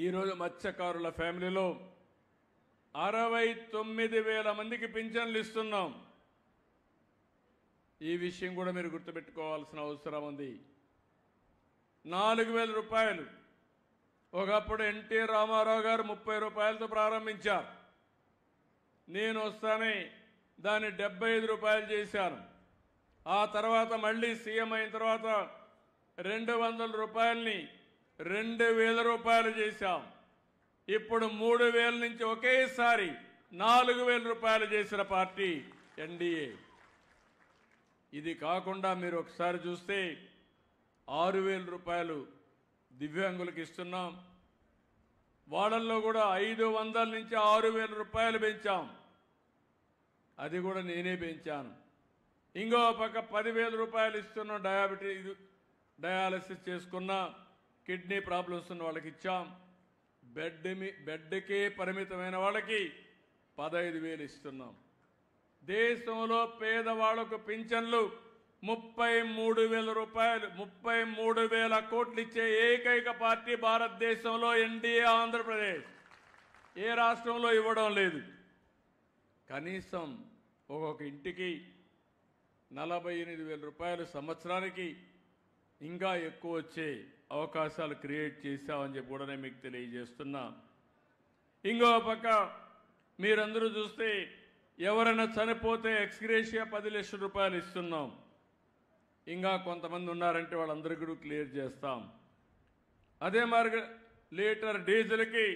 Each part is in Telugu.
ఈరోజు మత్స్యకారుల ఫ్యామిలీలో 69,000 మందికి పింఛన్లు ఇస్తున్నాం. ఈ విషయం కూడా మీరు గుర్తుపెట్టుకోవాల్సిన అవసరం ఉంది. 4,000 రూపాయలు ఒకప్పుడు ఎన్టీ రామారావు గారు 30 రూపాయలతో ప్రారంభించారు. నేను వస్తానే దాన్ని 75 రూపాయలు చేశాను. ఆ తర్వాత మళ్ళీ సీఎం అయిన తర్వాత 200 రూపాయలని 2,000 రూపాయలు చేశాం. ఇప్పుడు 3,000 నుంచి ఒకేసారి 4,000 రూపాయలు చేసిన పార్టీ ఎన్డీఏ. ఇది కాకుండా మీరు ఒకసారి చూస్తే 6,000 రూపాయలు దివ్యాంగులకు ఇస్తున్నాం. వాళ్ళల్లో కూడా 500 నుంచి 6,000 రూపాయలు పెంచాం. అది కూడా నేనే పెంచాను. ఇంకో పక్క 10,000 రూపాయలు ఇస్తున్నాం. డయాలసిస్ చేసుకున్న కిడ్నీ ప్రాబ్లమ్స్ ఉన్న వాళ్ళకి ఇచ్చాం. బెడ్కే పరిమితమైన వాళ్ళకి 15,000 ఇస్తున్నాం. దేశంలో పేదవాళ్లకు పింఛన్లు 33,000 రూపాయలు, 33,000 కోట్లు ఇచ్చే ఏకైక పార్టీ భారతదేశంలో ఎన్డీఏ ఆంధ్రప్రదేశ్. ఏ రాష్ట్రంలో ఇవ్వడం లేదు. కనీసం ఒక్కొక్క ఇంటికి 48,000 రూపాయలు సంవత్సరానికి ఇంకా ఎక్కువ వచ్చే అవకాశాలు క్రియేట్ చేశామని చెప్పి కూడా నేను మీకు తెలియజేస్తున్నా. ఇంకో పక్క మీరందరూ చూస్తే ఎవరైనా చనిపోతే ఎక్స్గ్రేషియా 10 లక్షల రూపాయలు ఇస్తున్నాం. ఇంకా కొంతమంది ఉన్నారంటే వాళ్ళందరికీ కూడా క్లియర్ చేస్తాం. అదే మరి లీటర్ డీజిల్కి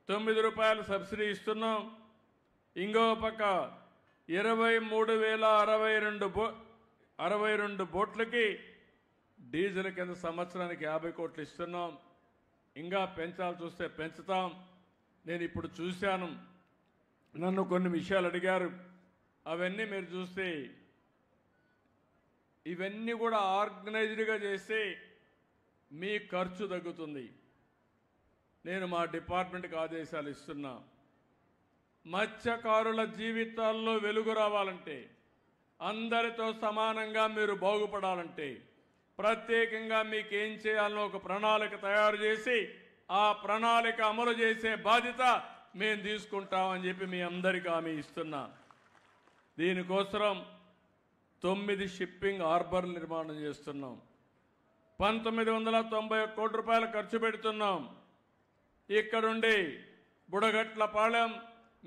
9 రూపాయలు సబ్సిడీ ఇస్తున్నాం. ఇంకో పక్క 23,062 బోట్లకి డీజిల్ కింద సంవత్సరానికి 50 కోట్లు ఇస్తున్నాం. ఇంకా పెంచాలి చూస్తే పెంచుతాం. నేను ఇప్పుడు చూశాను, నన్ను కొన్ని విషయాలు అడిగారు. అవన్నీ మీరు చూస్తే ఇవన్నీ కూడా ఆర్గనైజ్డ్గా చేస్తే మీ ఖర్చు తగ్గుతుంది. నేను మా డిపార్ట్మెంట్కి ఆదేశాలు ఇస్తున్నా. మత్స్యకారుల జీవితాల్లో వెలుగు రావాలంటే, అందరితో సమానంగా మీరు బాగుపడాలంటే ప్రత్యేకంగా మీకు ఏం చేయాలో ఒక ప్రణాళిక తయారు చేసి ఆ ప్రణాళిక అమలు చేసే బాధ్యత మేము తీసుకుంటామని చెప్పి మీ అందరికీ హామీ ఇస్తున్నా. దీనికోసం 9 షిప్పింగ్ హార్బర్లు నిర్మాణం చేస్తున్నాం. 1,991 కోట్ల రూపాయలు ఖర్చు పెడుతున్నాం. ఇక్కడుండి బుడగట్లపాలెం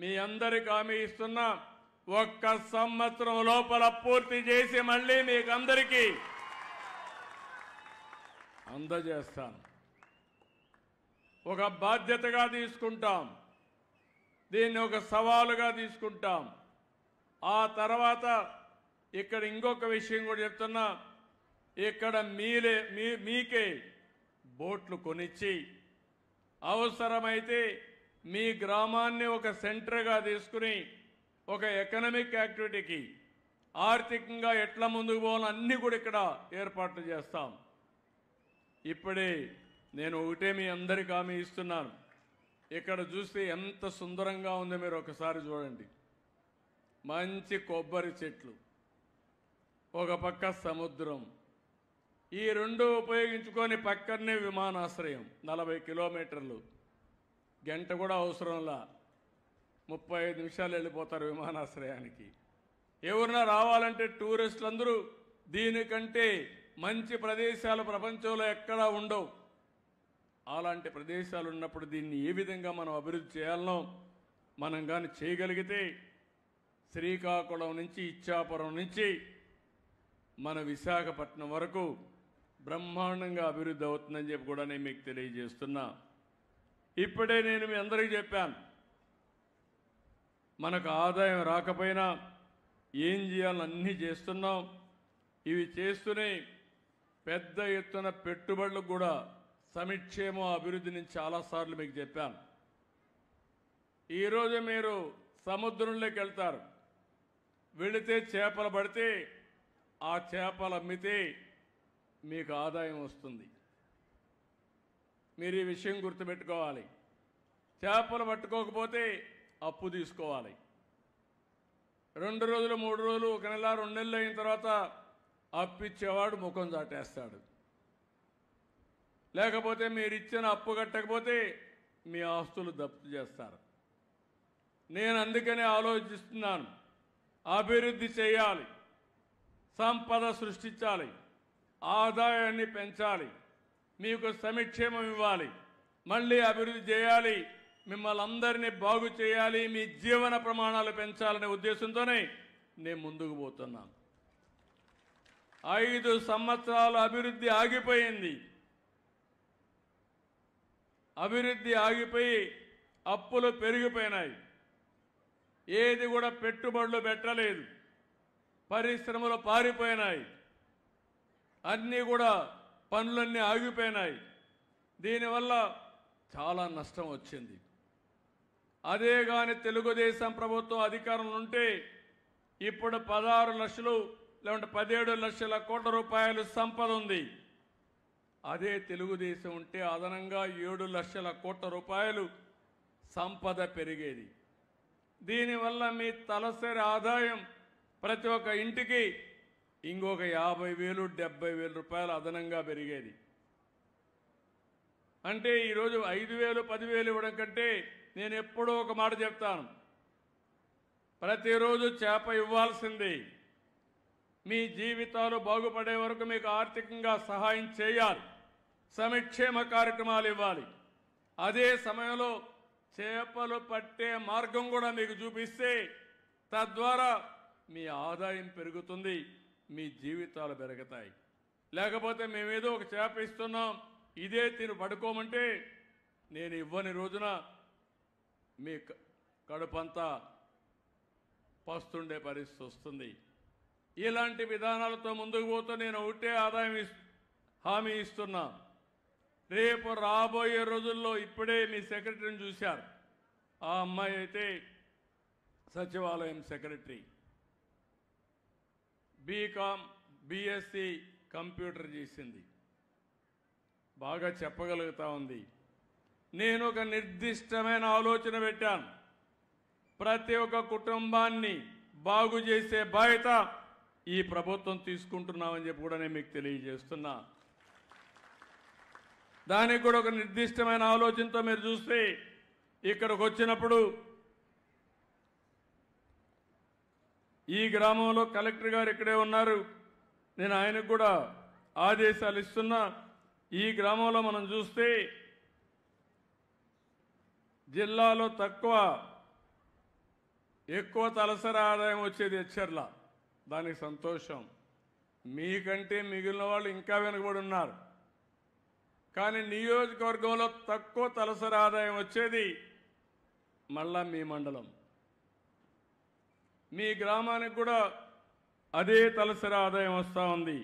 మీ అందరికీ హామీ ఇస్తున్నా. 1 సంవత్సరం లోపల పూర్తి చేసి మళ్ళీ మీకు అందరికీ అందజేస్తాను. ఒక బాధ్యతగా తీసుకుంటాం. దీన్ని ఒక సవాలుగా తీసుకుంటాం. ఆ తర్వాత ఇక్కడ ఇంకొక విషయం కూడా చెప్తున్నా. ఇక్కడ మీకే బోట్లు కొనిచ్చి అవసరమైతే మీ గ్రామాన్ని ఒక సెంటర్గా తీసుకుని ఒక ఎకనామిక్ యాక్టివిటీకి ఆర్థికంగా ఎట్లా ముందుకు పోవాలో అన్నీ కూడా ఇక్కడ ఏర్పాట్లు చేస్తాం. ఇప్పుడే నేను ఒకటే మీ అందరికీ హామీ ఇస్తున్నాను. ఇక్కడ చూస్తే ఎంత సుందరంగా ఉందో మీరు ఒకసారి చూడండి. మంచి కొబ్బరి చెట్లు, ఒక పక్క సముద్రం, ఈ రెండు ఉపయోగించుకొని పక్కనే విమానాశ్రయం 40 కిలోమీటర్లు. గంట కూడా అవసరంలా 35 నిమిషాలు వెళ్ళిపోతారు విమానాశ్రయానికి. ఎవరైనా రావాలంటే టూరిస్టులు అందరూ దీనికంటే మంచి ప్రదేశాలు ప్రపంచంలో ఎక్కడా ఉండవు. అలాంటి ప్రదేశాలు ఉన్నప్పుడు దీన్ని ఏ విధంగా మనం అభివృద్ధి చేయాలనో మనం కానీ చేయగలిగితే శ్రీకాకుళం నుంచి ఇచ్చాపురం నుంచి మన విశాఖపట్నం వరకు బ్రహ్మాండంగా అభివృద్ధి అవుతుందని చెప్పి కూడా నేను మీకు తెలియజేస్తున్నా. ఇప్పుడే నేను మీ అందరికీ చెప్పాను, మనకు ఆదాయం రాకపోయినా ఏం చేయాలని అన్నీ చేస్తున్నాం. ఇవి చేస్తూనే పెద్ద ఎత్తున పెట్టుబడులకు కూడా సమిక్షేమ అభివృద్ధి నుంచి చాలాసార్లు మీకు చెప్పాను. ఈరోజు మీరు సముద్రంలోకి వెళ్తారు, వెళితే చేపలు పడితే ఆ చేపలు అమ్మితే మీకు ఆదాయం వస్తుంది. మీరు ఈ విషయం గుర్తుపెట్టుకోవాలి. చేపలు పట్టుకోకపోతే అప్పు తీసుకోవాలి. 2 రోజులు 3 రోజులు 1 నెల 2 నెలలు అయిన తర్వాత అప్పిచ్చేవాడు ముఖం చాటేస్తాడు. లేకపోతే మీరు ఇచ్చిన అప్పు కట్టకపోతే మీ ఆస్తులు జప్తు చేస్తారు. నేను అందుకనే ఆలోచిస్తున్నాను, అభివృద్ధి చేయాలి, సంపద సృష్టించాలి, ఆదాయాన్ని పెంచాలి, మీకు సంక్షేమం ఇవ్వాలి, మళ్ళీ అభివృద్ధి చేయాలి, మిమ్మల్ని అందరినీ బాగు చేయాలి, మీ జీవన ప్రమాణాలు పెంచాలనే ఉద్దేశంతోనే నేను ముందుకు పోతున్నాను. 5 సంవత్సరాల అభివృద్ధి ఆగిపోయింది. అభివృద్ధి ఆగిపోయి అప్పులు పెరిగిపోయినాయి. ఏది కూడా పెట్టుబడులు పెట్టలేదు. పరిశ్రమలు పారిపోయినాయి. అన్నీ కూడా పనులన్నీ ఆగిపోయినాయి. దీనివల్ల చాలా నష్టం వచ్చింది. అదే కానీ తెలుగుదేశం ప్రభుత్వం అధికారంలో ఉంటే ఇప్పుడు 16 లక్షలు లేదంటే 17 లక్షల కోట్ల రూపాయలు సంపద ఉంది. అదే తెలుగుదేశం ఉంటే అదనంగా 7 లక్షల కోట్ల రూపాయలు సంపద పెరిగేది. దీనివల్ల మీ తలసరి ఆదాయం ప్రతి ఒక్క ఇంటికి ఇంకొక 50,000 70,000 రూపాయలు అదనంగా పెరిగేది. అంటే ఈరోజు 5,000 10,000 ఇవ్వడం కంటే నేను ఎప్పుడూ ఒక మాట చెప్తాను, ప్రతిరోజు చేప ఇవ్వాల్సింది. మీ జీవితాలు బాగుపడే వరకు మీకు ఆర్థికంగా సహాయం చేయాలి, సంక్షేమ కార్యక్రమాలు ఇవ్వాలి. అదే సమయంలో చేపలు పట్టే మార్గం కూడా మీకు చూపిస్తే తద్వారా మీ ఆదాయం పెరుగుతుంది, మీ జీవితాలు పెరుగుతాయి. లేకపోతే మేమేదో ఒక చేప ఇస్తున్నాం, ఇదే తిని పడుకోమంటే నేను ఇవ్వని రోజున మీ కడుపంతా పస్తుండే పరిస్థితి వస్తుంది. ఇలాంటి విధానాలతో ముందుకు పోతూ నేను ఒకటే హామీ ఇస్తున్నా. రేపు రాబోయే రోజుల్లో ఇప్పుడే మీ సెక్రటరీని చూశారు. ఆ అమ్మాయి అయితే సచివాలయం సెక్రటరీ, బీకామ్ బీఎస్సీ కంప్యూటర్ చేసింది, బాగా చెప్పగలుగుతా ఉంది. నేను ఒక నిర్దిష్టమైన ఆలోచన పెట్టాను. ప్రతి ఒక్క కుటుంబాన్ని బాగు చేసే బాధ్యత ఈ ప్రభుత్వం తీసుకుంటున్నామని చెప్పి కూడా నేను మీకు తెలియజేస్తున్నా. దానికి కూడా ఒక నిర్దిష్టమైన ఆలోచనతో మీరు చూస్తే ఇక్కడికి వచ్చినప్పుడు ఈ గ్రామంలో కలెక్టర్ గారు ఇక్కడే ఉన్నారు, నేను ఆయనకు కూడా ఆదేశాలు ఇస్తున్నా. ఈ గ్రామంలో మనం చూస్తే జిల్లాలో ఎక్కువ తలసరి ఆదాయం వచ్చేది ఎచ్చర్ల. దానికి సంతోషం. మీకంటే మిగిలిన వాళ్ళు ఇంకా వెనుకబడి ఉన్నారు. కానీ నియోజకవర్గంలో తక్కువ తలసరి ఆదాయం వచ్చేది మళ్ళా మీ మండలం. మీ గ్రామానికి కూడా అదే తలసరి ఆదాయం వస్తూ ఉంది.